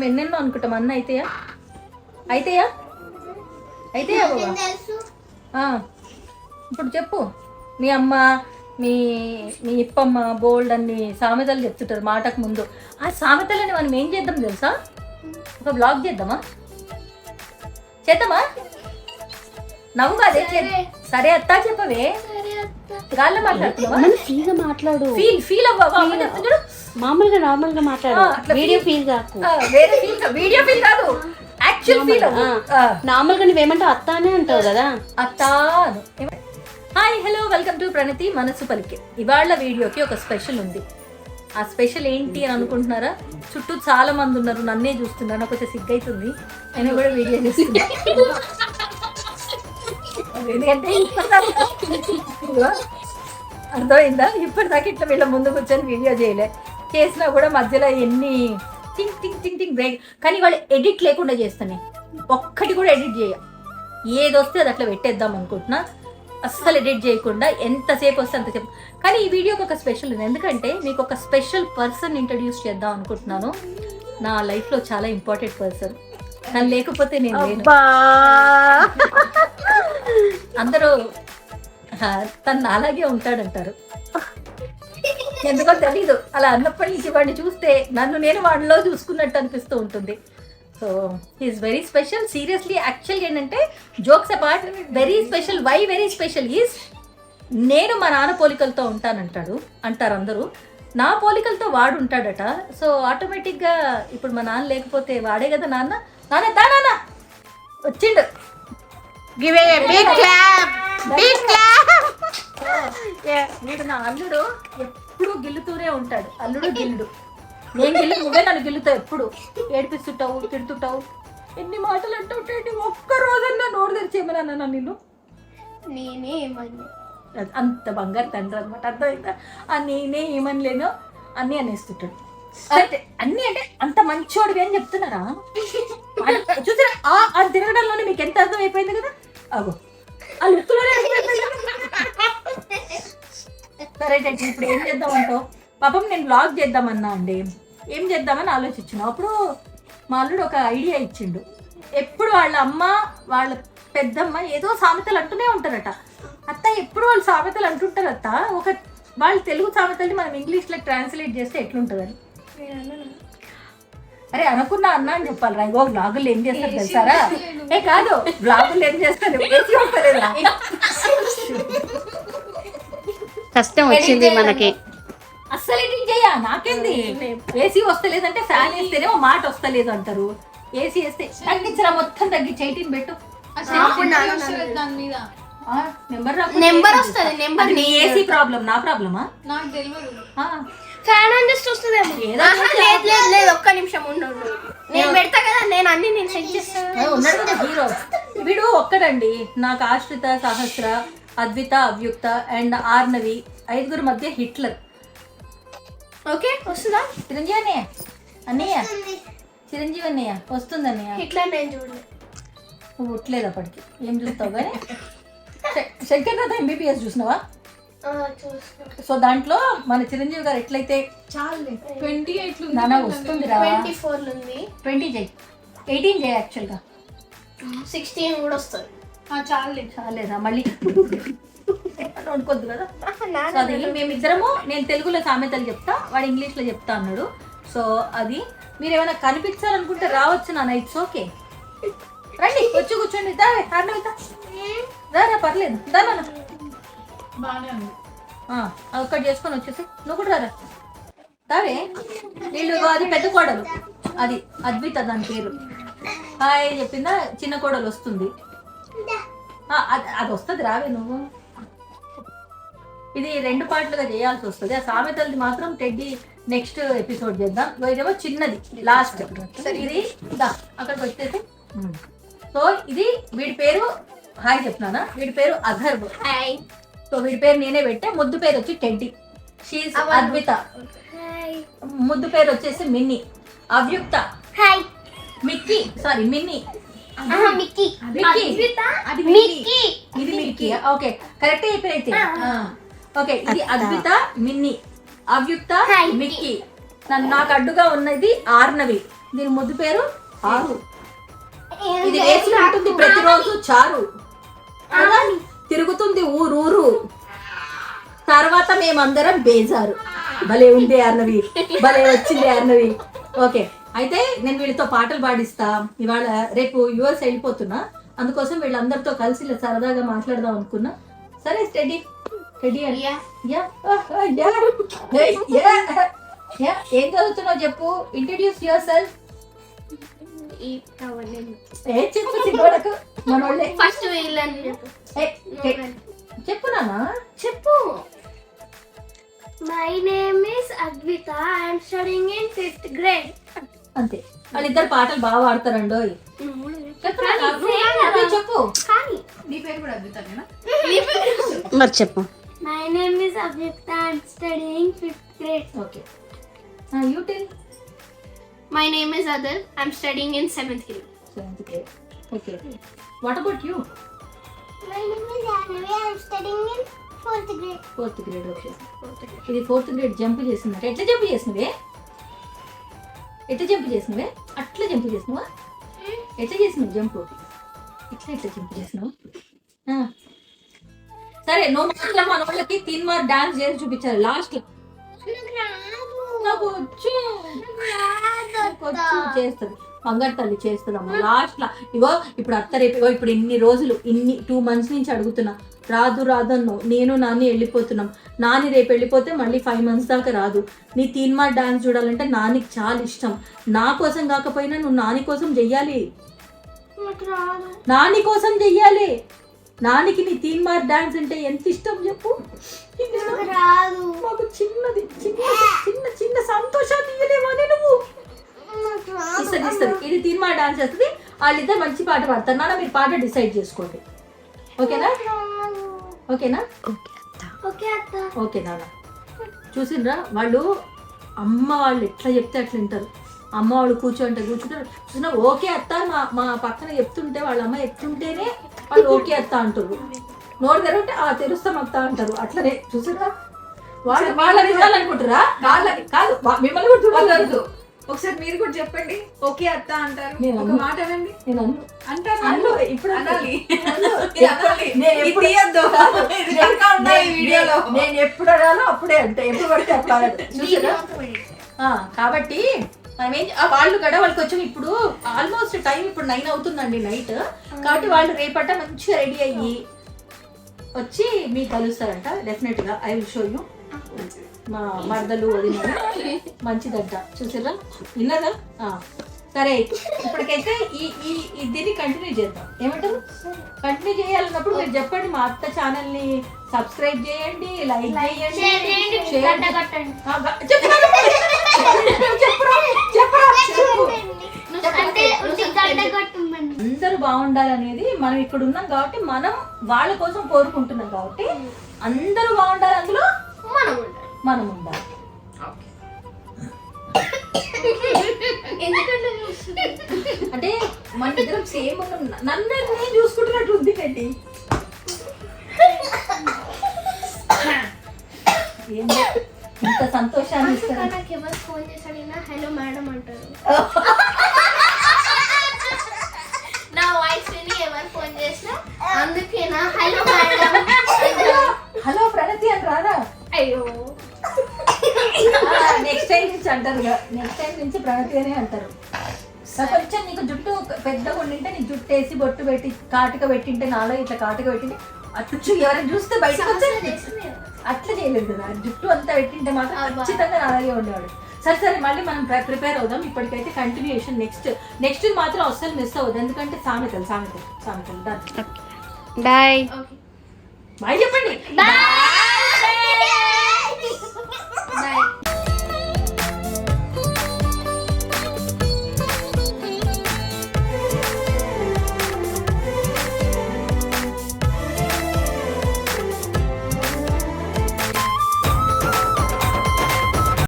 మనం ఎన్నెన్నో అనుకుంటాం, అన్న అయితేయా బాబా? ఇప్పుడు చెప్పు, మీ అమ్మ మీ మీ ఇప్పమ్మ బోల్డ్ అన్ని సామెతలు చెప్తుంటారు మాటకు ముందు. ఆ సామెతలని మనం ఏం చేద్దాం తెలుసా? ఒక బ్లాగ్ చేద్దామా? నవ్వు కాదే. సరే అత్తా చెప్పవే. గాల్లో మాట్లాడు. ఫీల్ అవ్వడు. మామూలుగా నార్మల్ గా మాట్లాడు. వీడియో ఫీల్ కాదు, యాక్చువల్ ఫీల్ నార్మల్ గా నువ్వేమంటావు? అత్త అనే అంటావు కదా. అత్తా. హాయ్ హలో, వెల్కమ్ టు ప్రణతి మనసు పలికే. ఇవాళ వీడియోకి ఒక స్పెషల్ ఉంది. ఆ స్పెషల్ ఏంటి అని అనుకుంటున్నారా? చుట్టూ చాలా మంది ఉన్నారు, నన్నే చూస్తున్నారు, నాకు కొంచెం సిగ్గైతుంది. నేను కూడా వీడియో చేస్తున్నా. ఎందుకంటే అర్థమైందా? ఇప్పటిదాకా ఇట్లా వీళ్ళ ముందు కూర్చొని వీడియో చేసినా కూడా మధ్యలో ఎన్ని టింగ్ టింగ్ టింగ్ టింగ్ బ్రేక్. కానీ వాళ్ళు ఎడిట్ లేకుండా చేస్తానే, ఒక్కటి కూడా ఎడిట్ చేయ. ఏది వస్తే అది అట్లా పెట్టేద్దాం అనుకుంటున్నా. అస్సలు ఎడిట్ చేయకుండా ఎంతసేపు వస్తే అంతసేపు. కానీ ఈ వీడియోకి ఒక స్పెషల్ ఉంది, ఎందుకంటే మీకు ఒక స్పెషల్ పర్సన్ ఇంట్రడ్యూస్ చేద్దాం అనుకుంటున్నాను. నా లైఫ్లో చాలా ఇంపార్టెంట్ పర్సన్. తను లేకపోతే నేను లేను. అందరూ తను అలాగే ఉంటాడంటారు, ఎందుకో తెలీదు. అలా అన్నప్పటి నుంచి వాడిని చూస్తే నన్ను నేను వాడిలో చూసుకున్నట్టు అనిపిస్తూ ఉంటుంది. So he's very special. Seriously, యాక్చువల్గా ఏంటంటే jokes apart, very special. Why very special is, నేను మా నాన్న పోలికలతో అంటారు అందరూ. నా పోలికలతో వాడు ఉంటాడట. సో ఆటోమేటిక్గా ఇప్పుడు మా నాన్న లేకపోతే వాడే కదా నాన్న. నాన్న వచ్చిండు. వీడు నా అల్లుడు, ఎప్పుడు గిల్లుతూనే ఉంటాడు. అల్లుడు గిల్లుడు. నేను నువ్వే నన్ను గిల్లుతావు, ఎప్పుడు ఏడిపిస్తుంటావు, తిడుతుంటావు, ఎన్ని మాటలు అంటుంటాయి. ఒక్క రోజన్నా నోరు తెరిచేమన్నా నిన్ను నేనే ఏమన్నా. అంత బంగారు తండ్రి అనమాట, అర్థమైందా? నేనే ఏమనలేను అన్నీ అనేస్తుంటాడు. అన్నీ అంటే అంత మంచోడివి అని చెప్తున్నారా? చూసారా ఆ తిరగడంలోనే మీకు ఎంత అర్థం అయిపోయింది కదా. అగో ఆ లుక్లోనే సరే. ఇప్పుడు ఏం చేద్దామంటావు? పాపం నేను బ్లాగ్ చేద్దామన్నా అండి, ఏం చేద్దామని ఆలోచించిన. అప్పుడు మా అల్లుడు ఒక ఐడియా ఇచ్చిండు. ఎప్పుడు వాళ్ళ అమ్మ వాళ్ళ పెద్దమ్మ ఏదో సామెతలు అంటూనే ఉంటారట. అత్త ఎప్పుడు వాళ్ళు సామెతలు అంటుంటారు అత్త. వాళ్ళు తెలుగు సామెతల్ని మనం ఇంగ్లీష్లో ట్రాన్స్లేట్ చేస్తే ఎట్లుంటుందని. అరే అనుకున్నా అన్నా అని చెప్పాలి రా. ఇంకో బ్లాగులు ఏం చేస్తారు తెలుసారా? కాదు, బ్లాగులు ఏం చేస్తారు, ఏసీ వస్తలేదా? కష్టం వచ్చింది మనకి. అస్సలు ఎడిట్ చేయ, నాకేంది. ఏసీ వస్తలేదంటే ఫ్యాన్ వేస్తేనేమో మాట వస్తలేదు అంటారు. ఏసీ వేస్తే తగ్గించరా, మొత్తం తగ్గించి 18 పెట్టు. నెంబర్ వస్తుంది. నెంబర్ నీ ఏసీ ప్రాబ్లం, నా ప్రాబ్లమా? నాకు తెలియదు. ఫ్యాన్ ఆన్ చేస్తే వస్తుందేమో. లేదు, ఒక్క నిమిషం ఉండదు. నేను పెడతా కదా, నేను సెట్ చేస్తాను. ఉన్నాడు కదా హీరో. వీడు ఒక్కడండి. నాకు ఆశ్రిత, సహస్ర, అద్విత, అవ్యుక్త అండ్ ఆర్నవి, 5 మధ్య హిట్లర్. ఓకే, వస్తుందా? చిరంజీవి అన్నయ్య చిరంజీవి అన్నయ్య వస్తుంది అన్నయ్య. హిట్లర్ నేను చూడలేదు. నువ్వు ఉట్లేదు అప్పటికి, ఏం చూస్తావు కానీ. శంకర్నాథ్ ఎంబీబీఎస్ చూసినావా? సో దాంట్లో మన చిరంజీవి గారు ఎట్లయితే 28 నానా వస్తుంది రా. 24 ఉంది. 20 చేయి, 18 చేయి. యాక్చువల్గా 16 కూడా వస్తుంది. చాలేదా మళ్ళీ వండుకోద్దు కదా. సో అది మేమిద్దరము, నేను తెలుగులో సామెతలు చెప్తా, వాడు ఇంగ్లీష్లో చెప్తా అన్నాడు. సో అది మీరు ఏమైనా కనిపించాలనుకుంటే రావచ్చు నాన్న, ఇట్స్ ఓకే. రండి, వచ్చి కూర్చోండి. దావే అర్థమైతా రా, పర్లేదు. దానా ఒక్కటి చేసుకొని వచ్చేసి నువ్వు కూడా రారా. దావే వీళ్ళు, అది పెద్ద కోడలు, అది అద్విత దాని పేరు. హాయ్ చెప్పిందా, చిన్న కోడలు వస్తుంది. అది వస్తుంది, రావే నువ్వు. ఇది 2 పార్ట్లుగా చేయాల్సి వస్తుంది. ఆ సామెతలది మాత్రం టెడ్డి నెక్స్ట్ ఎపిసోడ్ చేద్దాం. ఇదేమో చిన్నది లాస్ట్. ఇది అక్కడికి వచ్చేసి. సో ఇది వీడి పేరు, హాయ్ చెప్తున్నానా, వీడి పేరు అధర్వ్. సో వీడి పేరు నేనే పెట్టే. ముద్దు పేరు వచ్చి టెడ్డి. షీస్ అద్విత. ముద్దు పేరు వచ్చేసి మిన్ని. Avyukta Mickey, sorry Minni. ఇది మిక్కీ. ఓకే, కరెక్ట్ అయిపోయితే. ఓకే, ఇది అద్విత, మిన్ని, అవ్యుక్త, మిక్కీ. నాకు అడ్డుగా ఉన్నది ఆర్నవి. దీని ముద్దు పేరు ఆరు. ఇది వేసి ఉంటుంది ప్రతిరోజు చారు. తిరుగుతుంది ఊరూరు. తర్వాత మేమందరం బేజారు. భలే ఉంది అన్నవి, భలే వచ్చింది అన్నవి. ఓకే, అయితే నేను వీళ్ళతో పాటలు పాడిస్తా. ఇవాళ రేపు యుఎస్ వెళ్ళిపోతున్నా, అందుకోసం వీళ్ళందరితో కలిసి ఇలా సరదాగా మాట్లాడదాం అనుకున్నా. సరే స్టడీ రెడీ అండి. ఏం చదువుతున్నావు చెప్పు, ఇంట్రడ్యూస్ యువర్ సెల్ఫ్. చెప్పు సిగ్గుపడకు, మనోళ్ళే. ఫస్ట్ వీళ్ళని చెప్పు నాన్న, చెప్పు. My name is Advitha, I'm studying in 5th grade. అంతే. వాళ్ళిద్దరు పాటలు బాగా పాడతారండోయ్. చెప్పు నాన్న, చెప్పు. నీ పేరు కూడా అద్భుతమేనా? మరి చెప్పు. My name is Advitha, I'm studying 5th grade. Okay, you tell. My name is other, I'm studying in 7th grade. 7th grade. Okay, what about you? My name is Anvi, I'm studying in 4th grade. 4th grade. Okay, ఇది 4th grade jump చేసిందట. ఎట్లా jump చేసినవే? ఎట్లా jump చేసినవే? అట్లా jump చేసినవా? ఎట్లా చేసినావు జంప్? ఎట్లా జంప్ చేసినావు? సరే, నువ్వు మాత్రం మన వాళ్ళకి 3 మార్క్ డాన్స్ చేసి చూపించారు లాస్ట్. నాకు వచ్చు, చేస్తుంది బంగారు తల్లి, చేస్తుందమ్మా లాస్ట్ లా. ఇగో ఇప్పుడు అత్త రేపు, ఇగో ఇప్పుడు ఇన్ని రోజులు, 2 months నుంచి అడుగుతున్నా, రాదు రాదు అన్నావు. నేను నాని వెళ్ళిపోతున్నాం. నాని రేపు వెళ్ళిపోతే మళ్ళీ 5 months దాకా రాదు. నీ 3 మార్క్ డాన్స్ చూడాలంటే నానికి చాలా ఇష్టం. నా కోసం కాకపోయినా నువ్వు నాని కోసం చెయ్యాలి. నాని కోసం చెయ్యాలి. నానికి నీ 3 మార్క్ డాన్స్ అంటే ఎంత ఇష్టం చెప్పు. మాకు చిన్నది చిన్న చిన్న చిన్న సంతోషాన్ని ఇవ్వలేవని నువ్వు. ఇస్తుంది. ఇది 3 మార్క్ డాన్స్ చేస్తుంది. వాళ్ళిద్దరు మంచి పాట పాడతారు. నాన్న మీరు పాట డిసైడ్ చేసుకోండి. ఓకేనా? ఓకేనా? ఓకే నాన్న. చూసిండ్రా, వాళ్ళు అమ్మ వాళ్ళు ఎట్లా చెప్తే అట్లా వింటారు. అమ్మ వాళ్ళు కూర్చుంటారు. చూసినా ఓకే అత్త, మా పక్కన చెప్తుంటే వాళ్ళ అమ్మ చెప్తుంటేనే వాళ్ళు ఓకే అత్త అంటారు. నోరు తెరుంటే తెరుస్తాం అత్త అంటారు. అట్లనే చూసిరా, వాళ్ళని చూడాలనుకుంటారా? వాళ్ళని కాదు, మిమ్మల్ని కూడా చూడాలి. ఒకసారి మీరు కూడా చెప్పండి. ఓకే అత్త అంటారు, నేను ఒక మాట అనండి. నేను అంటారు అన్ను ఇప్పుడు అనాలి. నేను ఎప్పుడు అనాలో అప్పుడే అంటే, ఎప్పుడు పడితే అప్పుడు అనదు. చూసారా? కాబట్టి మనం వాళ్ళు కూడా వాళ్ళకి వచ్చి ఇప్పుడు ఆల్మోస్ట్ టైం ఇప్పుడు 9 అవుతుందండి నైట్. కాబట్టి వాళ్ళు రేపట మంచిగా రెడీ అయ్యి వచ్చి మీకు కలుస్తారంట. డెఫినెట్ గా ఐ విల్ షో యూ. మా మరదలు వదిన మంచిదంట. చూసారా, విన్నారా? సరే, ఇప్పటికైతే ఈ దీన్ని కంటిన్యూ చేద్దాం. ఏమంటారు? కంటిన్యూ చేయాలన్నప్పుడు మీరు చెప్పండి. మా అత్త ఛానల్ ని సబ్స్క్రైబ్ చేయండి, లైక్ చేయండి, అందరూ బాగుండాలనేది మనం ఇక్కడ ఉన్నాం కాబట్టి, మనం వాళ్ళ కోసం కోరుకుంటున్నాం కాబట్టి అందరూ బాగుండాలి, అందులో మనం ఉండాలి. అంటే మన ఇద్దరం సేమ్ ఉన్నాం. నన్ను నేను చూసుకుంటున్నట్టు ఉంది కట్టి. ఇంత సంతోషాన్ని ఇస్తారు. నాకు ఎవరు ఫోన్ చేశాడైనా హలో మేడం అంటారు. నా వాయిస్ విని ఎవరు ఫోన్ చేసినా అందుకేనా హలో మేడం. హలో ప్రణతి అని రాదా? అయ్యో, నెక్స్ట్ టైం నుంచి అంటారు. నెక్స్ట్ టైం నుంచి ప్రణతి అనే అంటారు. కొంచెం నీకు జుట్టు పెద్దగా ఉండింటే, నీకు జుట్టు వేసి బొట్టు పెట్టి కాటుక పెట్టింటే, నాలో ఇట్లా కాటుక పెట్టింటే అచ్చు ఎవరైనా చూస్తే బయటకు అట్లా చేయలేదు కదా. జుట్టు అంతా పెట్టింటే మాత్రం ఖచ్చితంగా అలాగే ఉండేవాడు. సరే మళ్ళీ మనం ప్రిపేర్ అవుదాం. ఇప్పటికైతే కంటిన్యూషన్ నెక్స్ట్ మాత్రం అస్సలు మిస్ అవ్వదు. ఎందుకంటే సామెతలు. బాయ్ బాయ్ చెప్పండి. బాయ్.